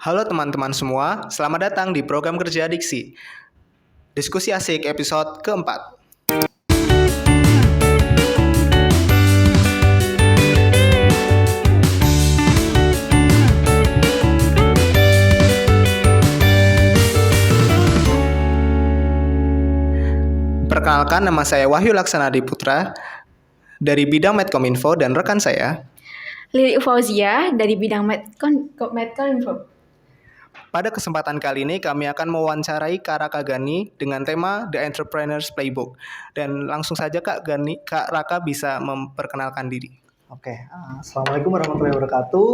Halo teman-teman semua, selamat datang di program kerja Diksi. Diskusi asik episode keempat. Perkenalkan, nama saya Wahyu Laksanadi Putra dari bidang Medcominfo dan rekan saya. Lili Fauzia dari bidang Medcominfo. Pada kesempatan kali ini kami akan mewawancarai Kak Raka Gani dengan tema The Entrepreneur's Playbook. Dan langsung saja Kak Raka bisa memperkenalkan diri. Oke, Assalamualaikum warahmatullahi wabarakatuh.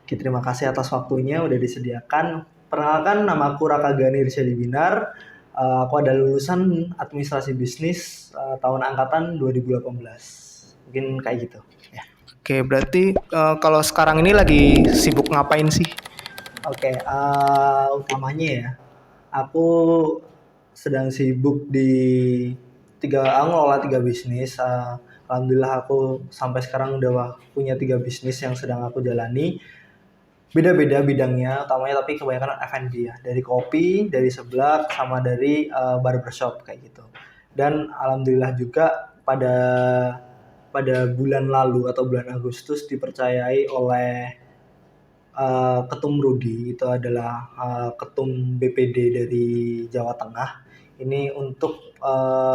Terima kasih atas waktunya udah disediakan. Perkenalkan, nama aku Raka Gani Risyadi Binar. Aku adalah lulusan administrasi bisnis tahun angkatan 2018. Mungkin kayak gitu. Ya. Oke, berarti kalau sekarang ini lagi sibuk ngapain sih? Oke, utamanya ya, aku sedang sibuk di ngelola 3 bisnis. Alhamdulillah aku sampai sekarang udah punya 3 bisnis yang sedang aku jalani. Beda-beda bidangnya, utamanya tapi kebanyakan F&B ya. Dari kopi, dari seblak, sama dari barbershop kayak gitu. Dan alhamdulillah juga pada bulan lalu atau bulan Agustus dipercayai oleh Ketum Rudi, itu adalah Ketum BPD dari Jawa Tengah, ini untuk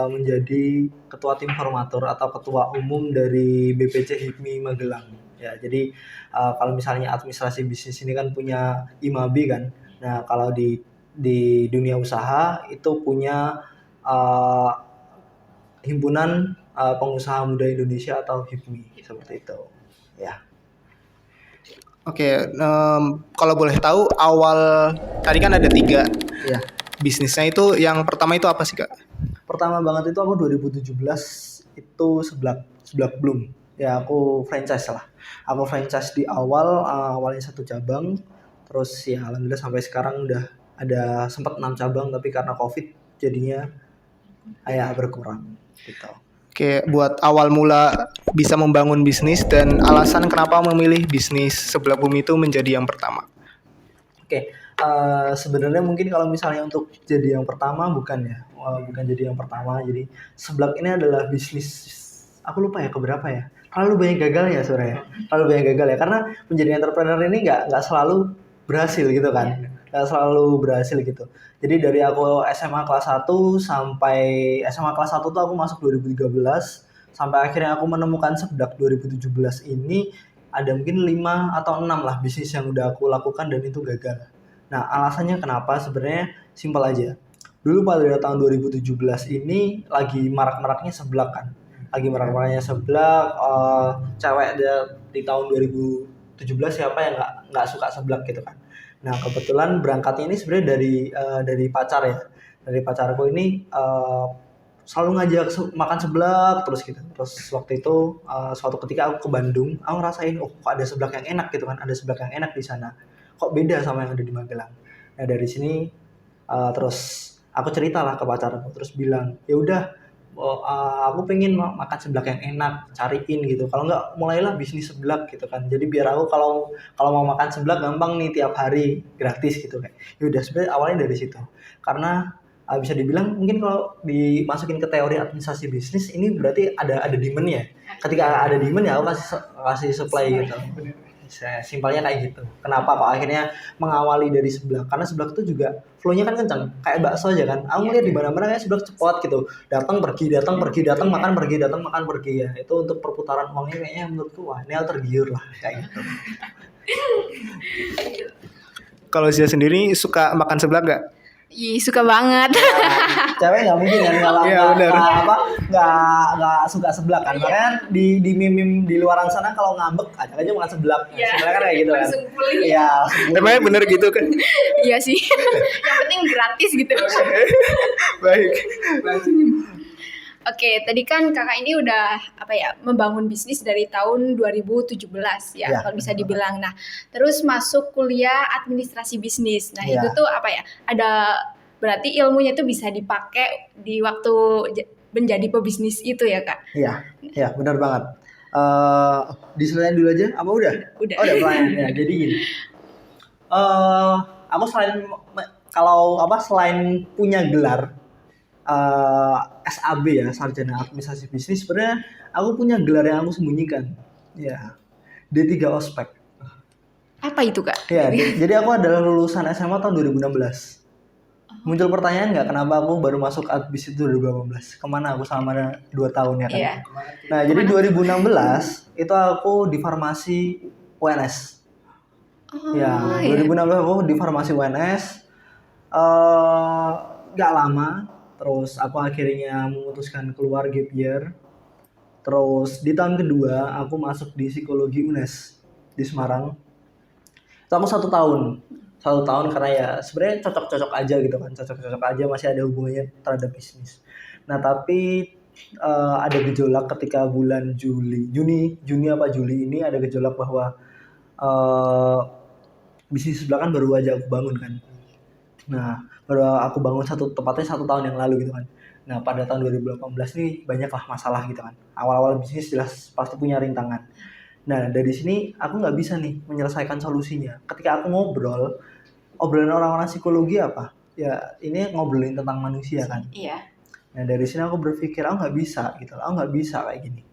menjadi Ketua Tim Formatur atau Ketua Umum dari BPC HIPMI Magelang. Ya, jadi kalau misalnya administrasi bisnis ini kan punya IMABI kan, nah kalau di dunia usaha itu punya Himpunan Pengusaha Muda Indonesia atau HIPMI, seperti itu. Ya. Oke, kalau boleh tahu awal tadi kan ada 3 Ya. bisnisnya, itu yang pertama itu apa sih Kak? Pertama banget itu aku 2017 itu seblak Bloom. Ya aku franchise lah. Aku franchise di awalnya 1 cabang, terus ya alhamdulillah sampai sekarang udah ada sempat 6 cabang, tapi karena COVID jadinya berkurang gitu. Oke, buat awal mula bisa membangun bisnis dan alasan kenapa memilih bisnis seblak bumi itu menjadi yang pertama. Oke, sebenarnya mungkin kalau misalnya untuk jadi yang pertama bukan jadi yang pertama. Jadi seblak ini adalah bisnis, aku lupa ya keberapa ya. Terlalu banyak gagal ya sebenarnya. Terlalu banyak gagal ya, karena menjadi entrepreneur ini nggak selalu berhasil gitu kan. Nggak selalu berhasil gitu. Jadi dari aku SMA kelas 1 sampai SMA kelas 1 tuh aku masuk 2013, sampai akhirnya aku menemukan seblak 2017 ini ada mungkin 5 atau 6 lah bisnis yang udah aku lakukan dan itu gagal. Nah, alasannya kenapa sebenarnya simpel aja. Dulu pada tahun 2017 ini lagi marak-maraknya seblak kan. Lagi marak-maraknya seblak, cewek di tahun 2017 siapa yang nggak suka seblak gitu kan. Nah, kebetulan berangkatnya ini sebenarnya dari pacar ya. Dari pacarku ini selalu ngajak makan seblak terus gitu. Terus waktu itu suatu ketika aku ke Bandung, aku ngerasain kok ada seblak yang enak gitu kan. Ada seblak yang enak di sana. Kok beda sama yang ada di Magelang. Nah, dari sini terus aku ceritalah ke pacarku, terus bilang, "Ya udah, aku pengen makan seblak yang enak, cariin gitu. Kalau enggak mulailah bisnis seblak gitu kan. Jadi biar aku kalau mau makan seblak gampang nih tiap hari gratis gitu kayak." Ya udah, sebenarnya awalnya dari situ. Karena bisa dibilang mungkin kalau dimasukin ke teori administrasi bisnis ini berarti ada demand-nya. Ketika ada demand ya aku kasih supply gitu. Simpelnya kayak gitu. Kenapa kok akhirnya mengawali dari seblak? Karena seblak itu juga flow-nya kan kencang, kayak bakso aja kan. Aku lihat di mana-mana kayak seblak cepot gitu. Datang pergi, makan pergi ya. Itu untuk perputaran uangnya kayaknya menurutku wah, ini tergiur lah kayak gitu. Kalau Zia sendiri suka makan seblak nggak? Ih, suka banget. Cewek nggak mungkin kan nggak suka seblak kan. Makanya di meme di luaran sana kalau ngambek ajak aja makan seblak. Sebenarnya kan kayak gitu kan. Iya. Emangnya bener gitu kan? Iya sih. Yang penting gratis gitu. Baik. Oke, tadi kan kakak ini udah membangun bisnis dari tahun 2017 ya, kalau bisa dibilang. Nah, terus masuk kuliah administrasi bisnis. Nah, itu tuh ada berarti ilmunya tuh bisa dipakai di waktu menjadi pebisnis itu ya kak? Iya, benar banget. Diselain dulu aja, apa udah? Udah. Oh, udah pelayan ya. Jadi gini. eh aku selain punya gelar eh SAB ya, sarjana administrasi bisnis, sebenarnya aku punya gelar yang aku sembunyikan. Ya, D3 ospek. Apa itu Kak? Ya, jadi aku adalah lulusan SMA tahun 2016. Muncul pertanyaan nggak kenapa aku baru masuk Adbis itu 2018? Kemana aku selama 2 tahun ya kan? Iya. Nah, jadi 2016 itu aku di farmasi UNS. Oh, Ya, iya. 2016 aku di farmasi UNS. Nggak lama, terus aku akhirnya memutuskan keluar gap year. Terus di tahun kedua aku masuk di psikologi UNES di Semarang. Itu aku 1 tahun karena ya sebenarnya cocok-cocok aja gitu kan, cocok-cocok aja, masih ada hubungannya terhadap bisnis. Nah tapi ada gejolak ketika bulan Juni apa Juli ini, ada gejolak bahwa eh, bisnis sebelah kan baru aja aku bangun kan. Nah baru aku bangun tepatnya 1 tahun yang lalu gitu kan. Nah pada tahun 2018 ini banyaklah masalah gitu kan. Awal-awal bisnis jelas pasti punya rintangan. Nah dari sini aku nggak bisa nih menyelesaikan solusinya. Ketika aku obrolan orang-orang psikologi apa? Ya ini ngobrolin tentang manusia kan. Iya. Nah dari sini aku berpikir aku nggak bisa gitu, aku nggak bisa kayak gini.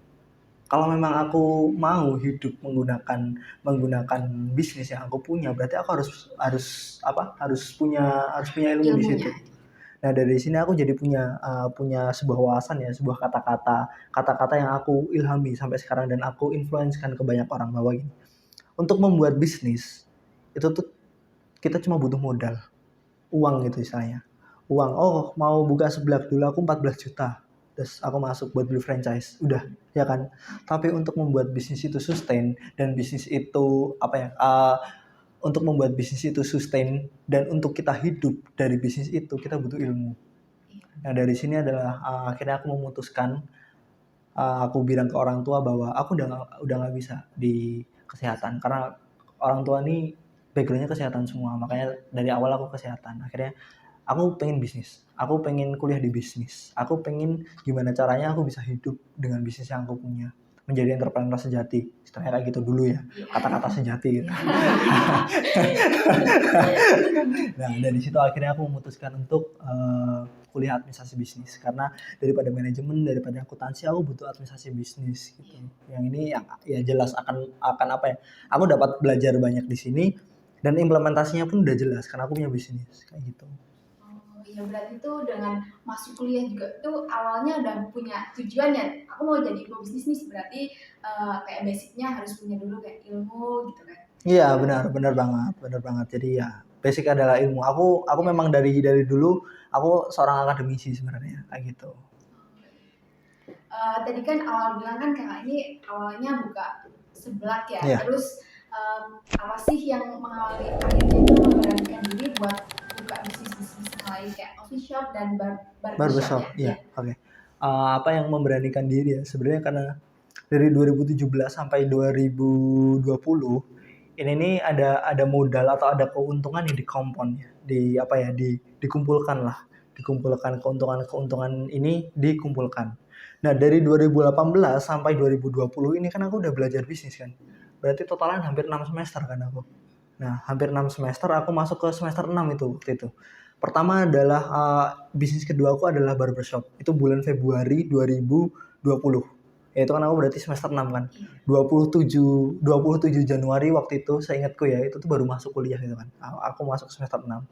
Kalau memang aku mau hidup menggunakan bisnis yang aku punya, berarti aku harus punya ilmu di situ. Ilmunya. Nah dari sini aku jadi punya sebuah wawasan ya, sebuah kata-kata yang aku ilhami sampai sekarang dan aku influenskan ke banyak orang bahwa gini, untuk membuat bisnis itu tuh kita cuma butuh modal, uang gitu istilahnya. Uang, oh mau buka seblak dulu aku 14 juta. Terus aku masuk buat beli franchise, udah ya kan. Tapi untuk membuat bisnis itu sustain dan bisnis itu untuk membuat bisnis itu sustain dan untuk kita hidup dari bisnis itu kita butuh ilmu. Nah dari sini adalah akhirnya aku memutuskan, aku bilang ke orang tua bahwa aku udah nggak bisa di kesehatan karena orang tua nih backgroundnya kesehatan semua, makanya dari awal aku kesehatan. Akhirnya aku pengen bisnis, aku pengen kuliah di bisnis, aku pengen gimana caranya aku bisa hidup dengan bisnis yang aku punya, menjadi entrepreneur sejati, istilahnya kayak gitu dulu ya, kata-kata sejati gitu. Nah dari situ akhirnya aku memutuskan untuk kuliah administrasi bisnis karena daripada manajemen, daripada akuntansi aku butuh administrasi bisnis gitu. Yang ini yang ya jelas akan apa ya? Aku dapat belajar banyak di sini dan implementasinya pun udah jelas karena aku punya bisnis kayak gitu. Oh, ya berarti tuh dengan masuk kuliah juga tuh awalnya udah punya tujuan ya. Aku mau jadi pebisnis nih, berarti kayak basicnya harus punya dulu kayak ilmu gitu kan. Iya benar banget. Jadi ya basic adalah ilmu. Aku memang dari dulu aku seorang akademisi sebenarnya kayak gitu. Tadi kan awal bilang kan kakak ini awalnya buka seblak ya. Iya. Terus apa sih yang mengawali akhirnya itu memberanikan diri buat buka bisnis-bisnis lain kayak coffee shop dan barbershop Barbershop, ya? iya, oke. Apa yang memberanikan diri ya? Sebenarnya karena dari 2017 sampai 2020 ini nih ada modal atau ada keuntungan yang dikompon ya, dikumpulkan keuntungan ini dikumpulkan. Nah dari 2018 sampai 2020 ini kan aku udah belajar bisnis kan, berarti totalan hampir 6 semester kan aku. Nah, hampir 6 semester aku masuk ke semester 6 itu waktu itu. Pertama adalah bisnis kedua aku adalah barbershop. Itu bulan Februari 2020. Ya itu kan aku berarti semester 6 kan. 27 Januari waktu itu seingatku ya, itu tuh baru masuk kuliah gitu kan. Aku masuk semester 6.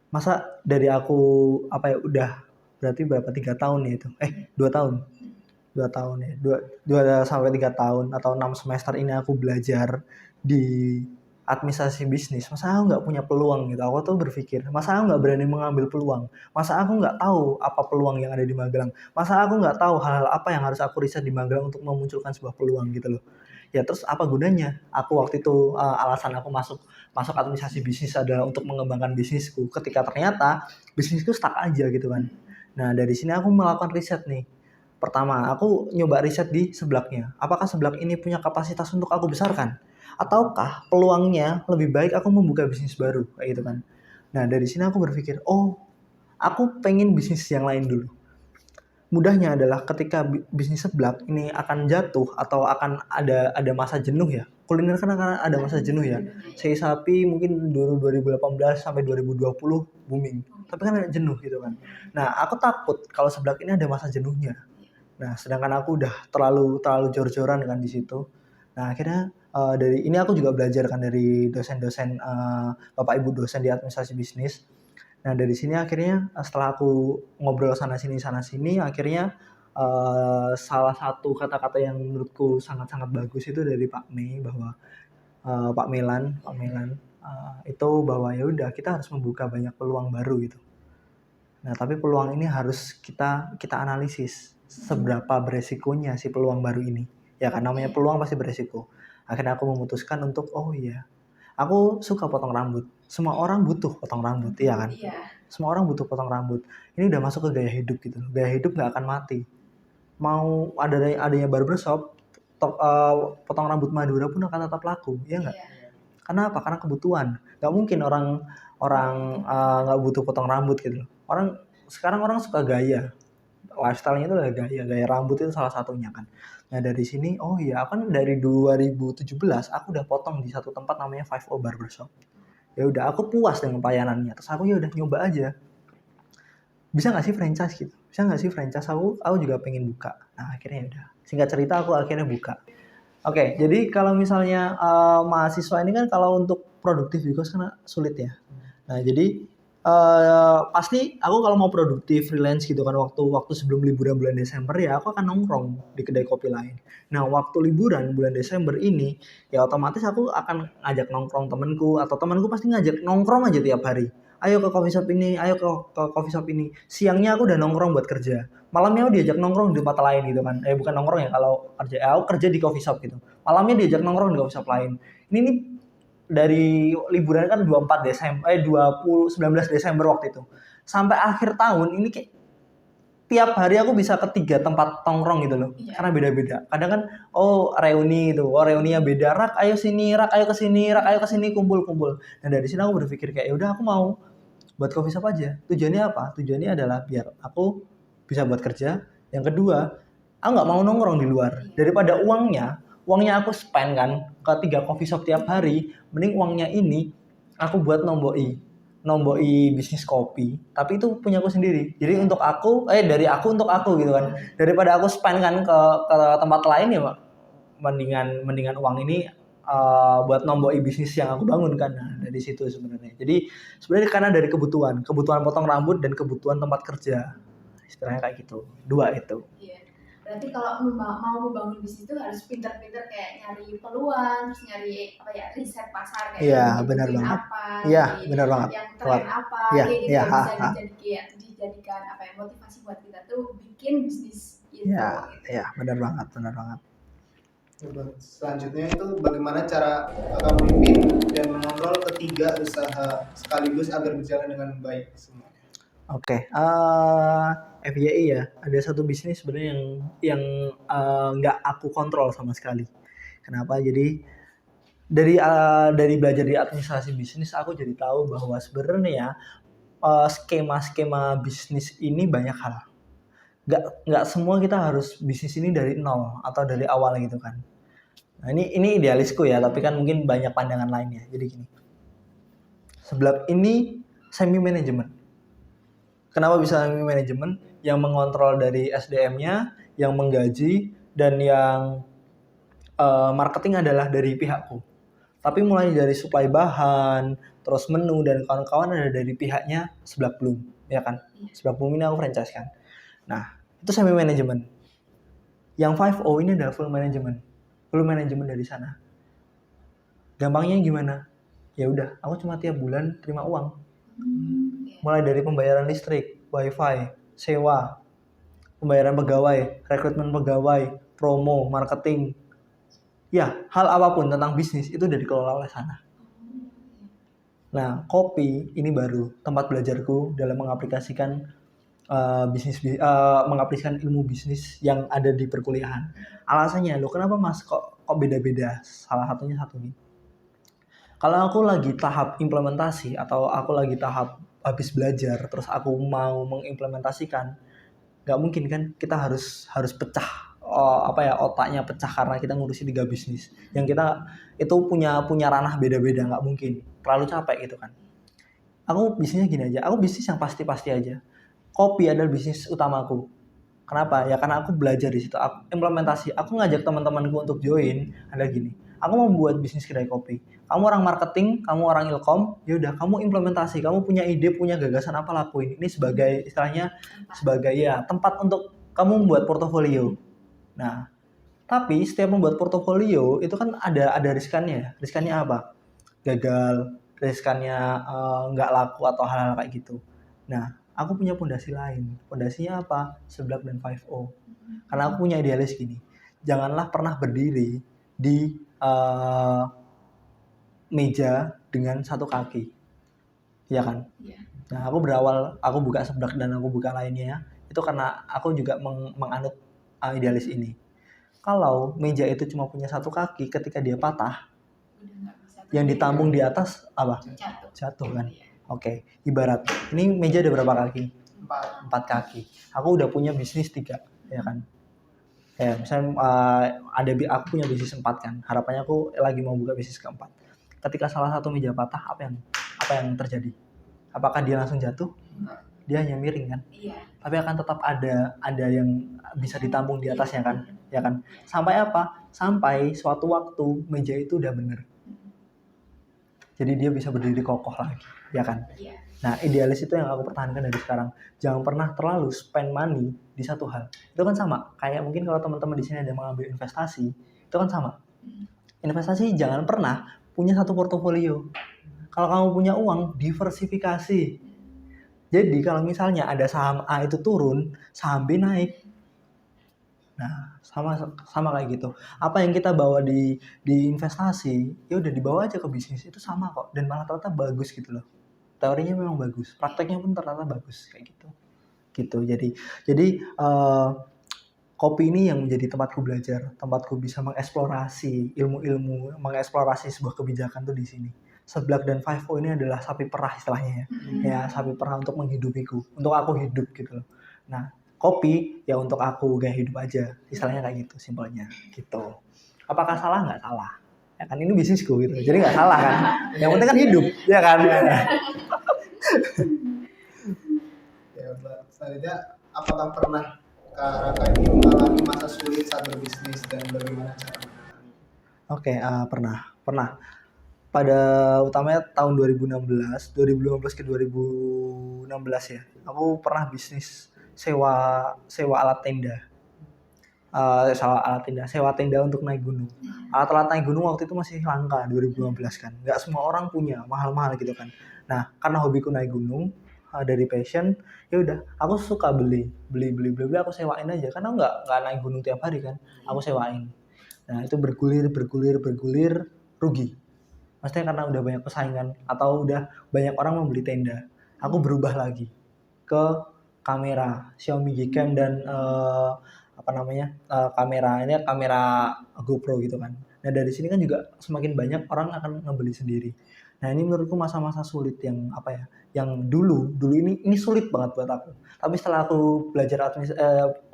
Masa dari aku udah berarti berapa 3 tahun ya itu. 2 tahun. 2 tahun ya. 2 sampai 3 tahun atau 6 semester ini aku belajar di administrasi bisnis. Masa aku nggak punya peluang gitu. Aku tuh berpikir, masa aku nggak berani mengambil peluang? Masa aku nggak tahu apa peluang yang ada di Magelang? Masa aku nggak tahu hal-hal apa yang harus aku riset di Magelang untuk memunculkan sebuah peluang gitu loh. Ya terus apa gunanya? Aku waktu itu alasan aku masuk administrasi bisnis adalah untuk mengembangkan bisnisku. Ketika ternyata bisnisku stuck aja gitu kan. Nah dari sini aku melakukan riset nih. Pertama, aku nyoba riset di seblaknya. Apakah seblak ini punya kapasitas untuk aku besarkan? Ataukah peluangnya lebih baik aku membuka bisnis baru? Kayak gitu kan. Nah, dari sini aku berpikir, oh, aku pengen bisnis yang lain dulu. mudahnya adalah ketika bisnis seblak ini akan jatuh atau akan ada masa jenuh ya. Kuliner kan akan ada masa jenuh ya. Sei sapi mungkin dulu 2018 sampai 2020 booming. Tapi kan ada jenuh gitu kan. Nah, aku takut kalau seblak ini ada masa jenuhnya. Nah, sedangkan aku udah terlalu jor-joran dengan di situ. Nah, akhirnya dari ini aku juga belajar kan dari dosen-dosen Bapak Ibu dosen di administrasi bisnis. Nah, dari sini akhirnya setelah aku ngobrol sana sini akhirnya salah satu kata-kata yang menurutku sangat-sangat bagus itu dari Pak Mei bahwa Pak Melan itu bahwa ya udah kita harus membuka banyak peluang baru gitu. Nah, tapi peluang ini harus kita analisis seberapa beresikonya si peluang baru ini. Ya kan namanya peluang pasti beresiko. Akhirnya aku memutuskan untuk oh iya, aku suka potong rambut. Semua orang butuh potong rambut, ya kan? Semua orang butuh potong rambut. Ini udah masuk ke gaya hidup gitu. Gaya hidup nggak akan mati. Mau adanya barbershop, potong rambut Madura pun akan tetap laku, ya nggak? Karena apa? Karena kebutuhan. Nggak mungkin orang nggak butuh potong rambut gitu. Sekarang orang suka gaya. Lifestyle-nya itu adalah gaya rambut itu salah satunya kan. Nah dari sini, oh iya, kan dari 2017 aku udah potong di satu tempat namanya 5O Barbershop. Ya udah, aku puas dengan pelayanannya. Terus aku ya udah nyoba aja. Bisa nggak sih franchise gitu? Bisa nggak sih franchise? Aku juga pengen buka. Nah akhirnya udah. Singkat cerita aku akhirnya buka. Oke, jadi kalau misalnya mahasiswa ini kan kalau untuk produktif juga karena sulit ya. Nah jadi pasti aku kalau mau produktif freelance gitu kan waktu sebelum liburan bulan Desember ya aku akan nongkrong di kedai kopi lain. Nah waktu liburan bulan Desember ini ya otomatis aku akan ngajak nongkrong temanku atau temanku pasti ngajak nongkrong aja tiap hari. Ayo ke coffee shop ini, ayo ke coffee shop ini. Siangnya aku udah nongkrong buat kerja. Malamnya aku diajak nongkrong di tempat lain gitu kan. Bukan nongkrong ya kalau kerja. Aku kerja di coffee shop gitu. Malamnya diajak nongkrong di coffee shop lain. Ini nih dari liburan kan 24 Desember 19 Desember waktu itu sampai akhir tahun ini kayak tiap hari aku bisa ke 3 tempat nongkrong gitu loh. Karena beda-beda. Kadang kan reuni itu, reuninya beda. Rak ayo sini, rak ayo ke sini kumpul. Nah dari sini aku berpikir kayak ya udah aku mau buat coffee shop aja. Tujuannya apa? Tujuannya adalah biar aku bisa buat kerja. Yang kedua, aku nggak mau nongkrong di luar. Daripada uangnya aku spend kan ke 3 coffee shop tiap hari, mending uangnya ini aku buat nomboi bisnis kopi, tapi itu punya aku sendiri. Jadi untuk aku, dari aku untuk aku gitu kan. Daripada aku spend kan ke tempat lain ya, mendingan uang ini buat nomboi bisnis yang aku bangun kan. Nah, dari situ sebenarnya. Jadi sebenarnya karena dari kebutuhan potong rambut dan kebutuhan tempat kerja. Istilahnya kayak gitu. 2 itu. Berarti kalau mau membangun bisnis itu harus pintar-pintar kayak nyari peluang, terus nyari riset pasar kayak benar banget. Benar banget. Yang tren apa, bisa dijadikan motivasi buat kita tuh bikin bisnis itu. Benar banget. Selanjutnya itu bagaimana cara kakak memimpin dan mengontrol ketiga usaha sekaligus agar berjalan dengan baik semua. Oke, FYI ya, ada satu bisnis sebenarnya yang nggak aku kontrol sama sekali. Kenapa? Jadi dari belajar di administrasi bisnis, aku jadi tahu bahwa sebenarnya skema-skema bisnis ini banyak hal. Nggak semua kita harus bisnis ini dari nol atau dari awal gitu kan. Nah ini idealisku ya, tapi kan mungkin banyak pandangan lainnya. Jadi gini, sebelah ini semi manajemen. Kenapa bisa manajemen? Yang mengontrol dari SDM-nya, yang menggaji, dan yang marketing adalah dari pihakku. Tapi mulai dari supply bahan, terus menu, dan kawan-kawan ada dari pihaknya Seblak Bloom. Ya kan? Seblak Bloom ini aku franchise kan. Nah, itu semi manajemen. Yang 5O ini adalah full manajemen. Full manajemen dari sana. Gampangnya gimana? Ya udah, aku cuma tiap bulan terima uang. Mulai dari pembayaran listrik, wifi, sewa, pembayaran pegawai, rekrutmen pegawai, promo, marketing. Ya, hal apapun tentang bisnis itu udah dikelola oleh sana. Nah, kopi ini baru tempat belajarku dalam mengaplikasikan mengaplikasikan ilmu bisnis yang ada di perkuliahan. Alasannya, kenapa Mas kok beda-beda? Salah satunya satu nih. Kalau aku lagi tahap implementasi atau aku lagi tahap habis belajar terus aku mau mengimplementasikan, nggak mungkin kan kita harus pecah otaknya pecah karena kita ngurusi 3 bisnis yang kita itu punya ranah beda-beda, nggak mungkin, terlalu capek gitu kan. Aku bisnisnya gini aja, aku bisnis yang pasti-pasti aja. Kopi adalah bisnis utamaku. Kenapa? Ya karena aku belajar di situ. Aku implementasi. Aku ngajak teman-temanku untuk join. Ada gini. Aku mau membuat bisnis kedai kopi. Kamu orang marketing, kamu orang ilkom, ya udah kamu implementasi. Kamu punya ide, punya gagasan apa, lakuin. Ini sebagai istilahnya sebagai ya tempat untuk kamu membuat portofolio. Nah, tapi setiap membuat portofolio itu kan ada riskannya. Riskannya apa? Gagal, riskannya nggak laku atau hal-hal kayak gitu. Nah, aku punya fondasi lain. Fondasinya apa? Seblak dan 5O. Karena aku punya idealis gini. Janganlah pernah berdiri di meja dengan satu kaki. Ya kan? Nah, aku berawal, aku buka seblak dan aku buka lainnya. Itu karena aku juga menganut idealis ini. Kalau meja itu cuma punya satu kaki, ketika dia patah, yang ditampung di atas apa? Jatuh kan? Oke, ibarat ini meja ada berapa kaki? 4 kaki. Aku udah punya bisnis 3, ya kan? Ya, misalnya aku punya bisnis 4 kan. Harapannya aku lagi mau buka bisnis keempat. Ketika salah satu meja patah, apa yang terjadi? Apakah dia langsung jatuh? Dia hanya miring kan? Tapi akan tetap ada yang bisa ditampung di atasnya kan? Ya kan? Sampai apa? Sampai suatu waktu meja itu udah bener. Jadi dia bisa berdiri kokoh lagi, ya kan? Nah, idealis itu yang aku pertahankan dari sekarang. Jangan pernah terlalu spend money di satu hal. Itu kan sama, kayak mungkin kalau teman-teman di sini ada mengambil investasi, itu kan sama. Investasi jangan pernah punya satu portofolio. Kalau kamu punya uang, diversifikasi. Jadi kalau misalnya ada saham A itu turun, saham B naik. Nah, sama kayak gitu. Apa yang kita bawa di investasi, ya udah dibawa aja ke bisnis, itu sama kok, dan malah ternyata bagus gitu loh. Teorinya memang bagus, prakteknya pun ternyata bagus kayak gitu. Gitu. Jadi kopi ini yang menjadi tempatku belajar, tempatku bisa mengeksplorasi ilmu-ilmu, mengeksplorasi sebuah kebijakan tuh di sini. Seblak dan 5O ini adalah sapi perah istilahnya ya. Ya, sapi perah untuk menghidupiku, untuk aku hidup gitu loh. Nah, kopi ya untuk aku gaya hidup aja, istilahnya kayak gitu, simpelnya gitu. Apakah salah? Nggak salah. Ya kan ini bisnisku gitu, jadi nggak salah kan. Yang penting kan hidup, ya kan. Ya, selanjutnya, apakah pernah Kak Raka ini mengalami masa sulit saat berbisnis dan bagaimana cara menangani? Oke, pernah. Pada utamanya tahun 2015 ke 2016 ya. Aku pernah bisnis sewa alat tenda. Sewa tenda untuk naik gunung. Alat-alat naik gunung waktu itu masih langka 2015 kan. Nggak semua orang punya, mahal-mahal gitu kan. Nah, karena hobiku naik gunung, dari passion, ya udah, aku suka beli, aku sewain aja karena nggak naik gunung tiap hari kan. Aku sewain. Nah, itu bergulir, rugi. Maksudnya karena udah banyak persaingan atau udah banyak orang membeli tenda, aku berubah lagi ke kamera Xiaomi Gcam dan kamera GoPro gitu kan. Nah, dari sini kan juga semakin banyak orang akan ngebeli sendiri. Nah, ini menurutku masa-masa sulit yang yang dulu ini sulit banget buat aku. Tapi setelah aku belajar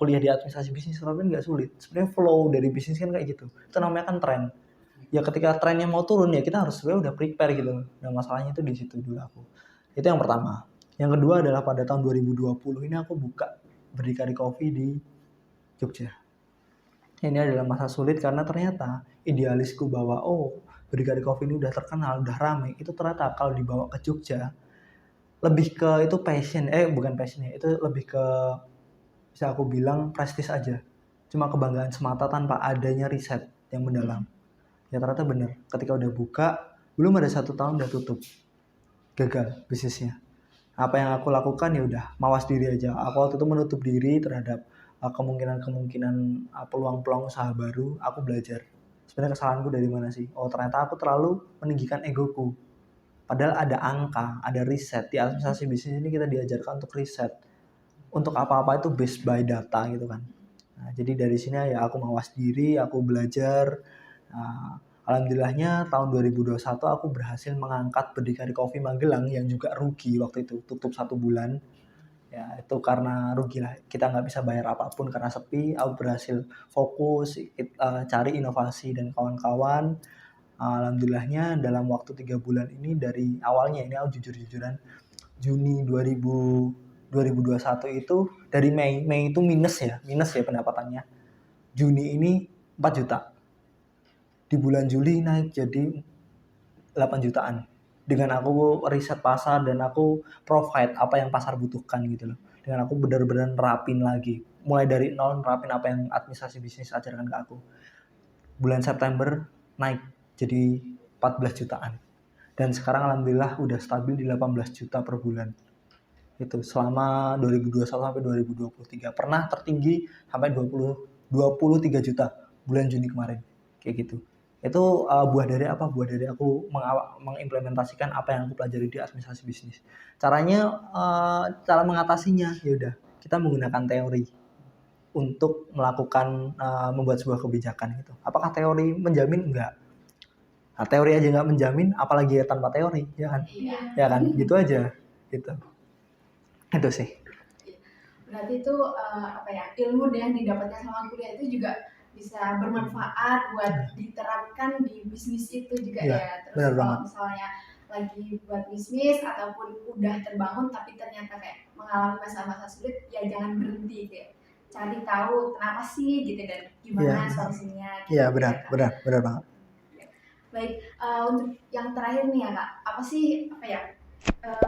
kuliah di administrasi bisnis, tapi nggak sulit. Sebenarnya flow dari bisnis kan kayak gitu. Itu namanya kan tren. Ya ketika trennya mau turun ya kita harus sebenarnya udah prepare gitu. Nah, masalahnya itu di situ dulu aku. Itu yang pertama. Yang kedua adalah pada tahun 2020 ini aku buka Berdikari Coffee di Jogja. Ini adalah masa sulit karena ternyata idealisku bahwa Berdikari Coffee ini udah terkenal, udah rame. Itu ternyata kalau dibawa ke Jogja lebih ke itu bukan passion ya, itu lebih ke bisa aku bilang prestis aja. Cuma kebanggaan semata tanpa adanya riset yang mendalam. Ya ternyata bener, ketika udah buka belum ada 1 tahun udah tutup, gagal bisnisnya. Apa yang aku lakukan ya udah mawas diri aja. Aku waktu itu menutup diri terhadap kemungkinan peluang-peluang usaha baru. Aku belajar sebenarnya kesalahanku dari mana sih. Ternyata aku terlalu meninggikan egoku, padahal ada angka, ada riset. Di administrasi bisnis ini kita diajarkan untuk riset, untuk apa-apa itu based by data gitu kan. Nah, jadi dari sini ya aku mawas diri, aku belajar. Nah, alhamdulillahnya tahun 2021 aku berhasil mengangkat Berdikari Coffee Magelang yang juga rugi waktu itu, tutup 1 bulan. Ya itu karena rugi lah, kita nggak bisa bayar apapun karena sepi. Aku berhasil fokus cari inovasi dan kawan-kawan. Alhamdulillahnya dalam waktu 3 bulan ini, dari awalnya ini aku jujur-jujuran Juni 2021 itu, dari Mei itu minus ya pendapatannya. Juni ini 4 juta. Di bulan Juli naik jadi 8 jutaan. Dengan aku riset pasar dan aku provide apa yang pasar butuhkan gitu loh. Dengan aku benar-benar nerapin lagi. Mulai dari nol nerapin apa yang administrasi bisnis ajarkan ke aku. Bulan September naik jadi 14 jutaan. Dan sekarang alhamdulillah udah stabil di 18 juta per bulan. Itu selama 2021 sampai 2023. Pernah tertinggi sampai 23 juta bulan Juni kemarin. Kayak gitu. Itu buah dari apa? Buah dari aku mengimplementasikan apa yang aku pelajari di administrasi bisnis. Caranya, cara mengatasinya, ya udah kita menggunakan teori untuk melakukan membuat sebuah kebijakan gitu. Apakah teori menjamin? Enggak. Nah, teori aja nggak menjamin, apalagi ya tanpa teori, ya kan? Iya. Ya kan, gitu aja, gitu. Itu sih. Berarti itu ilmu yang didapatkan sama kuliah itu juga bisa bermanfaat buat diterapkan di bisnis itu juga ya. Terus kalau misalnya lagi buat bisnis ataupun udah terbangun tapi ternyata kayak mengalami masa-masa sulit, ya jangan berhenti, kayak cari tahu kenapa sih gitu dan gimana solusinya. Iya, benar banget. Baik, untuk yang terakhir nih ya Kak, apa sih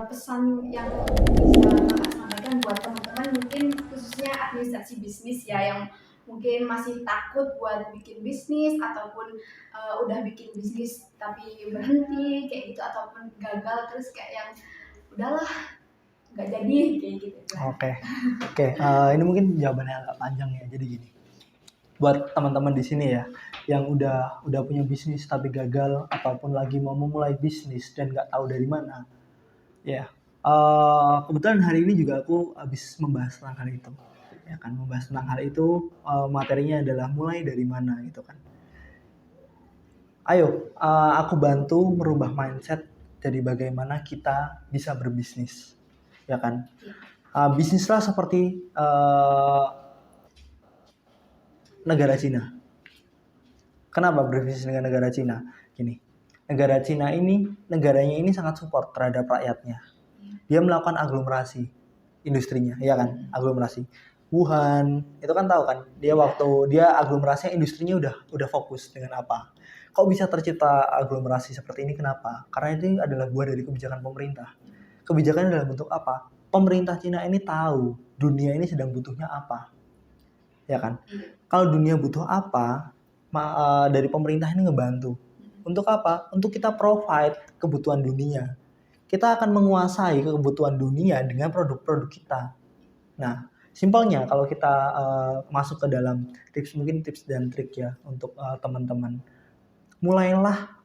pesan yang bisa Kakak sampaikan buat teman-teman mungkin khususnya administrasi bisnis ya, yang mungkin masih takut buat bikin bisnis ataupun udah bikin bisnis tapi berhenti kayak gitu, ataupun gagal terus kayak yang udahlah nggak jadi kayak gitu. Oke. Ini mungkin jawabannya agak panjang ya. Jadi gini, buat teman-teman di sini ya, yang udah punya bisnis tapi gagal ataupun lagi mau memulai bisnis dan nggak tahu dari mana, ya. Kebetulan hari ini juga aku habis membahas tentang hal itu. Ya kan, membahas tentang hal itu, materinya adalah mulai dari mana gitu kan. Ayo, aku bantu merubah mindset dari bagaimana kita bisa berbisnis, ya kan. Bisnislah seperti negara Cina. Kenapa berbisnis dengan negara Cina? Gini, negara Cina ini, negaranya ini sangat support terhadap rakyatnya. Dia melakukan aglomerasi industrinya, ya kan, aglomerasi. Wuhan, itu kan tahu kan, waktu dia aglomerasinya industrinya udah fokus dengan apa. Kok bisa tercipta aglomerasi seperti ini? Kenapa? Karena itu adalah buah dari kebijakan pemerintah. Kebijakannya dalam bentuk apa? Pemerintah Cina ini tahu dunia ini sedang butuhnya apa, ya kan? Kalau dunia butuh apa, dari pemerintah ini ngebantu. Untuk apa? Untuk kita provide kebutuhan dunia. Kita akan menguasai kebutuhan dunia dengan produk-produk kita. Nah, simpelnya kalau kita masuk ke dalam tips dan trik ya untuk teman-teman, mulailah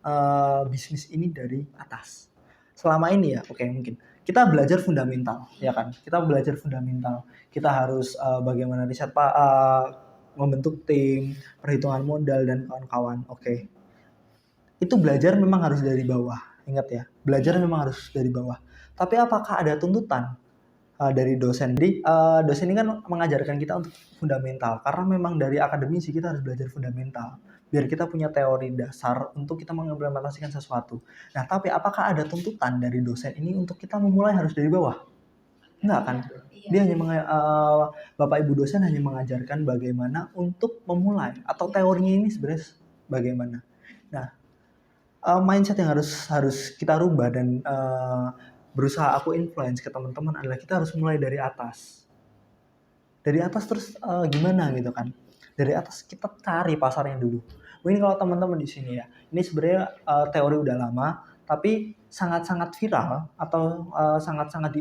bisnis ini dari atas. Selama ini ya, mungkin kita belajar fundamental, ya kan? Kita belajar fundamental. Kita harus bagaimana riset membentuk tim, perhitungan modal dan kawan-kawan. Itu belajar memang harus dari bawah. Ingat ya, belajar memang harus dari bawah. Tapi apakah ada tuntutan dari dosen? Dosen ini kan mengajarkan kita untuk fundamental. Karena memang dari akademisi kita harus belajar fundamental. Biar kita punya teori dasar untuk kita mengimplementasikan sesuatu. Nah, tapi apakah ada tuntutan dari dosen ini untuk kita memulai harus dari bawah? Enggak kan? Dia hanya Bapak Ibu dosen hanya mengajarkan bagaimana untuk memulai, atau teorinya ini sebenarnya bagaimana. Nah, mindset yang harus kita rubah dan berusaha aku influence ke teman-teman adalah kita harus mulai dari atas. Dari atas terus gimana gitu kan? Dari atas kita cari pasarnya dulu. Mungkin kalau teman-teman di sini ya, ini sebenarnya teori udah lama, tapi sangat-sangat viral atau sangat-sangat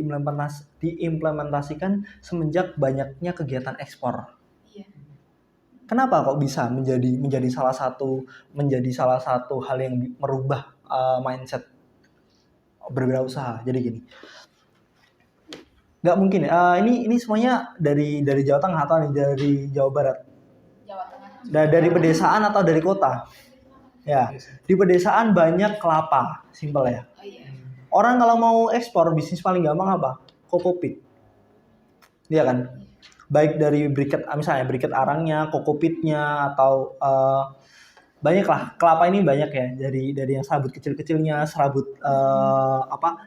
diimplementasikan semenjak banyaknya kegiatan ekspor. Iya. Kenapa kok bisa menjadi salah satu hal yang merubah mindset berwirausaha? Jadi gini, nggak mungkin ya. Ini semuanya dari Jawa Tengah atau dari Jawa Barat? Jawa Tengah. Dari pedesaan atau dari kota? Ya, di pedesaan banyak kelapa, simpel ya. Oh iya. Orang kalau mau ekspor bisnis paling gampang apa? Kokopit. Iya kan? Baik dari briket, misalnya briket arangnya, kokopitnya, atau banyak lah. Kelapa ini banyak ya, dari yang serabut kecil-kecilnya, serabut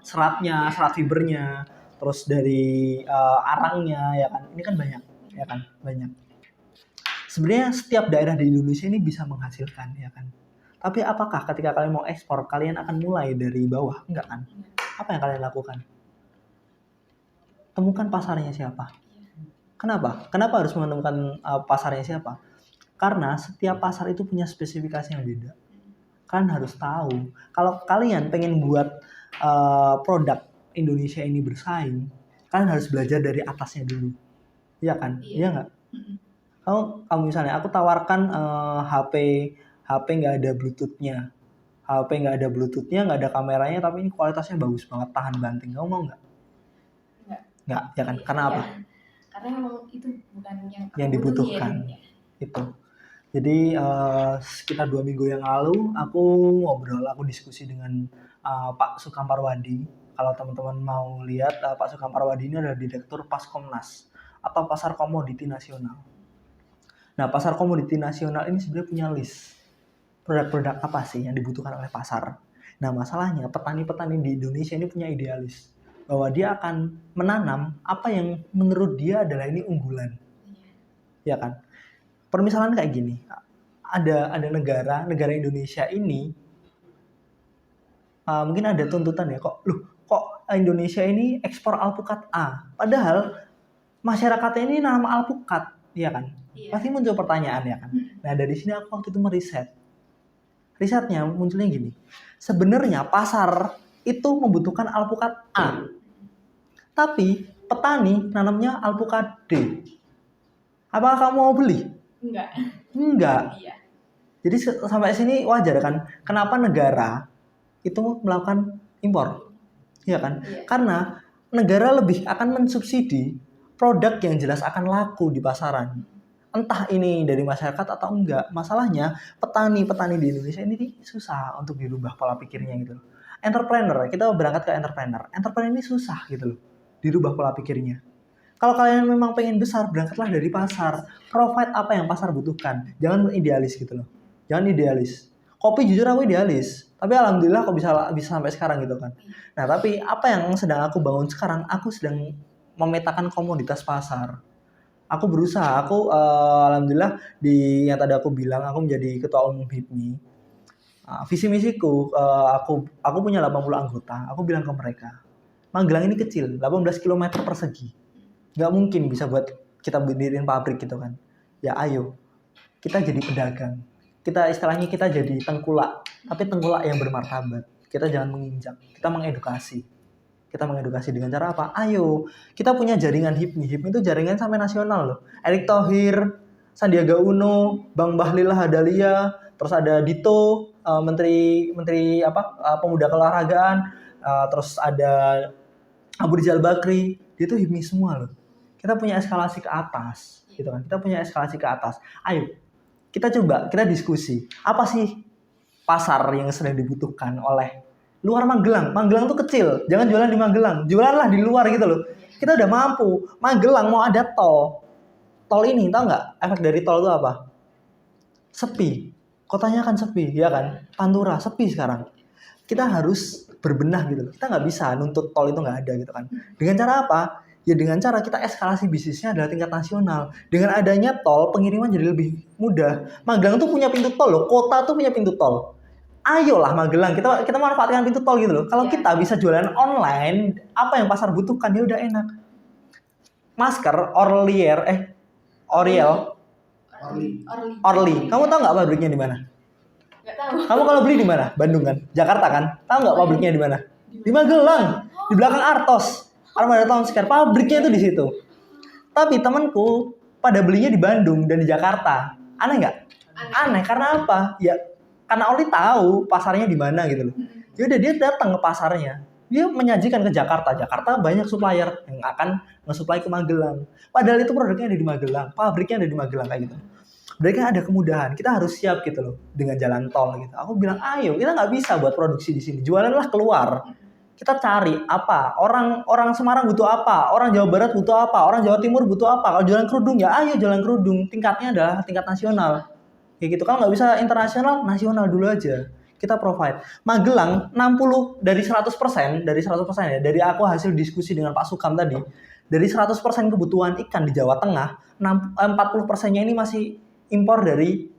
seratnya, serat fibernya, terus dari arangnya, ya kan? Ini kan banyak, ya kan? Banyak. Sebenarnya setiap daerah di Indonesia ini bisa menghasilkan, ya kan? Tapi apakah ketika kalian mau ekspor, kalian akan mulai dari bawah? Enggak kan? Apa yang kalian lakukan? Temukan pasarnya siapa. Kenapa? Kenapa harus menemukan pasarnya siapa? Karena setiap pasar itu punya spesifikasi yang beda. Kalian harus tahu. Kalau kalian pengen buat produk Indonesia ini bersaing, kalian harus belajar dari atasnya dulu. Iya kan? Iya nggak? Kamu misalnya, aku tawarkan HP nggak ada Bluetooth-nya. HP nggak ada Bluetooth-nya, nggak ada kameranya, tapi ini kualitasnya bagus banget, tahan banting. Kamu mau nggak? Nggak, ya kan? Karena apa? Karena memang itu bukan yang dibutuhkan. Itu. Jadi sekitar 2 minggu yang lalu aku diskusi dengan Pak Sukam Parwadi. Kalau teman-teman mau lihat, Pak Sukam Parwadi ini adalah Direktur Paskomnas atau Pasar Komoditi Nasional. Nah, Pasar Komoditi Nasional ini sebenarnya punya list produk-produk apa sih yang dibutuhkan oleh pasar. Nah, masalahnya petani-petani di Indonesia ini punya idealis bahwa dia akan menanam apa yang menurut dia adalah ini unggulan. Ya kan? Permisalan kayak gini. Ada negara Indonesia ini mungkin ada tuntutan ya, kok Indonesia ini ekspor alpukat A. Padahal masyarakatnya ini nanam alpukat, ya kan? Iya. Pasti muncul pertanyaan, ya kan? Nah, dari sini aku waktu itu meriset. Risetnya munculnya gini. Sebenarnya pasar itu membutuhkan alpukat A. Tapi petani nanamnya alpukat D. Apakah kamu mau beli? Enggak. Iya. Jadi sampai sini wajar kan? Kenapa negara itu melakukan impor? Iya kan? Iya. Karena negara lebih akan mensubsidi produk yang jelas akan laku di pasaran. Entah ini dari masyarakat atau enggak. Masalahnya petani-petani di Indonesia ini susah untuk dirubah pola pikirnya gitu loh. Entrepreneur, kita berangkat ke entrepreneur. Entrepreneur ini susah gitu loh, dirubah pola pikirnya. Kalau kalian memang pengen besar, berangkatlah dari pasar. Provide apa yang pasar butuhkan. Jangan idealis gitu loh. Jangan idealis. Kopi jujur aku idealis. Tapi alhamdulillah kok bisa sampai sekarang gitu kan. Nah, tapi apa yang sedang aku bangun sekarang, aku sedang memetakan komoditas pasar. Aku berusaha, alhamdulillah di yang tadi aku bilang, aku menjadi ketua umum HIPMI. Visi misiku, aku punya 80 anggota. Aku bilang ke mereka, Magelang ini kecil, 18 km persegi. Nggak mungkin bisa buat kita berdiriin pabrik gitu kan. Ya ayo, kita jadi pedagang. Istilahnya kita jadi tengkulak, tapi tengkulak yang bermartabat. Kita jangan menginjak, kita mengedukasi. Kita mengedukasi dengan cara apa? Ayo, kita punya jaringan HIPMI. HIPMI itu jaringan sampai nasional loh. Erick Thohir, Sandiaga Uno, Bang Bahlil Lahadalia, terus ada Dito, menteri pemuda keolahragaan, terus ada Abu Rizal Bakri. Dia tuh HIPMI semua loh. Kita punya eskalasi ke atas, gitu kan? Kita punya eskalasi ke atas. Ayo, kita diskusi. Apa sih pasar yang sedang dibutuhkan oleh luar Magelang? Magelang tuh kecil, jangan jualan di Magelang, jualanlah di luar gitu loh. Kita udah mampu. Magelang mau ada tol. Tol ini, tau nggak? Efek dari tol itu apa? Sepi. Kotanya akan sepi, ya kan? Pantura sepi sekarang. Kita harus berbenah gitu loh. Kita nggak bisa nuntut tol itu nggak ada gitu kan. Dengan cara apa? Ya dengan cara kita eskalasi bisnisnya adalah tingkat nasional. Dengan adanya tol, pengiriman jadi lebih mudah. Magelang tuh punya pintu tol loh. Kota tuh punya pintu tol. Ayolah Magelang, kita manfaatkan pintu tol gitu loh. Kalau kita bisa jualan online, apa yang pasar butuhkan ya udah enak. Masker Orly. Kamu tahu nggak pabriknya di mana? Nggak tahu. Kamu kalau beli di mana? Bandung kan? Jakarta kan? Tahu nggak pabriknya di mana? Di Magelang. Di belakang Artos. Armada Town Square, pabriknya itu di situ. Tapi temanku pada belinya di Bandung dan di Jakarta. Aneh nggak? Aneh karena apa? Ya karena Oli tahu pasarnya di mana gitu loh. Yaudah dia datang ke pasarnya. Dia menyajikan ke Jakarta. Jakarta banyak supplier yang akan nge-supply ke Magelang. Padahal itu produknya ada di Magelang, pabriknya ada di Magelang kayak gitu. Berarti ada kemudahan. Kita harus siap gitu loh dengan jalan tol gitu. Aku bilang, ayo kita nggak bisa buat produksi di sini. Jualanlah keluar. kita cari apa, orang Semarang butuh apa, orang Jawa Barat butuh apa, orang Jawa Timur butuh apa. Kalau jualan kerudung ya ayo jualan kerudung, tingkatnya adalah tingkat nasional. Kayak gitu. Kalau nggak bisa internasional, nasional dulu aja. Kita provide. Magelang 60 dari 100%, ya. Dari aku hasil diskusi dengan Pak Sukam tadi, dari 100% kebutuhan ikan di Jawa Tengah, 40%-nya ini masih impor dari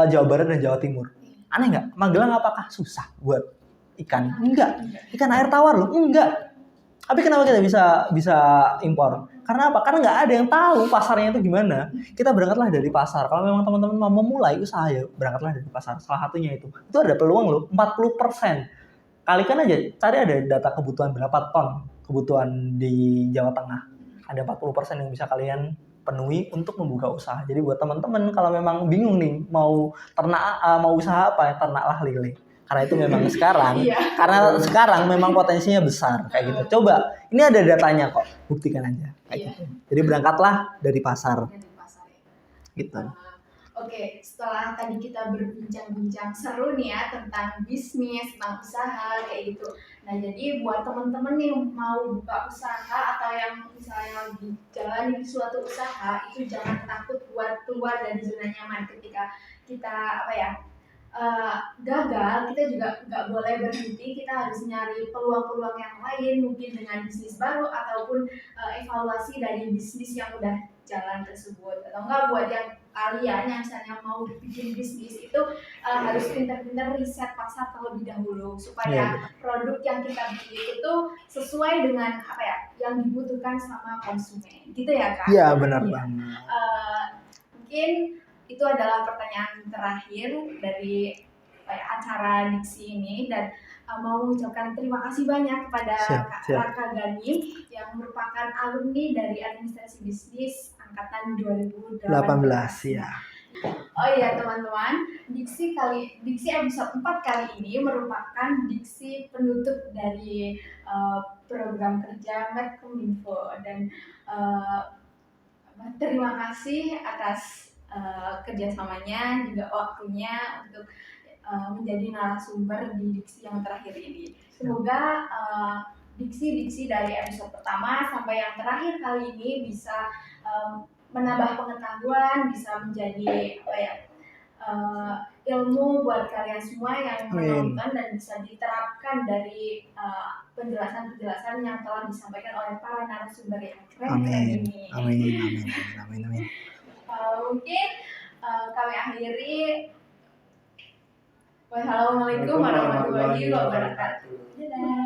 Jawa Barat dan Jawa Timur. Aneh nggak? Magelang apakah susah buat ikan? Enggak. Ikan air tawar loh? Enggak. Tapi kenapa kita bisa impor? Karena apa? Karena nggak ada yang tahu pasarnya itu gimana. Kita berangkatlah dari pasar. Kalau memang teman-teman mau memulai usaha ya berangkatlah dari pasar. Salah satunya itu. Itu ada peluang loh, 40%. Kalikan aja, cari ada data kebutuhan berapa ton kebutuhan di Jawa Tengah. Ada 40% yang bisa kalian penuhi untuk membuka usaha. Jadi buat teman-teman kalau memang bingung nih mau mau usaha apa ya, ternaklah lele. Karena itu memang sekarang memang potensinya besar kayak gitu. Coba, ini ada datanya kok, buktikan aja kayak gitu. Jadi berangkatlah dari pasar. Gitu. Oke, setelah tadi kita berbincang-bincang seru nih ya tentang bisnis, tentang usaha kayak gitu. Nah, jadi buat teman-teman yang mau buka usaha atau yang misalnya lagi jalani suatu usaha, itu jangan takut buat keluar dari zona nyaman. Ketika kita gagal, kita juga nggak boleh berhenti. Kita harus nyari peluang-peluang yang lain, mungkin dengan bisnis baru ataupun evaluasi dari bisnis yang udah jalan tersebut. Atau enggak buat yang kalian yang misalnya mau bikin bisnis itu harus pintar-pintar riset pasar terlebih dahulu supaya produk yang kita bikin itu sesuai dengan yang dibutuhkan sama konsumen. Gitu ya Kak? Iya benar banget. Mungkin itu adalah pertanyaan terakhir dari acara Diksi ini, dan mau mengucapkan terima kasih banyak kepada Kak Raka Gani yang merupakan alumni dari Administrasi Bisnis angkatan 2018 ya. Oh iya teman-teman, Diksi episode 4 kali ini merupakan diksi penutup dari program kerja Medkominfo, dan terima kasih atas kerjasamanya juga waktunya untuk menjadi narasumber di diksi yang terakhir ini. Semoga diksi-diksi dari episode pertama sampai yang terakhir kali ini bisa menambah pengetahuan, bisa menjadi ilmu buat kalian semua yang menonton, dan bisa diterapkan dari penjelasan-penjelasan yang telah disampaikan oleh para narasumber yang keren-keren ini. Amin. Mungkin kami akhiri. Wassalamualaikum warahmatullahi wabarakatuh. Dadah.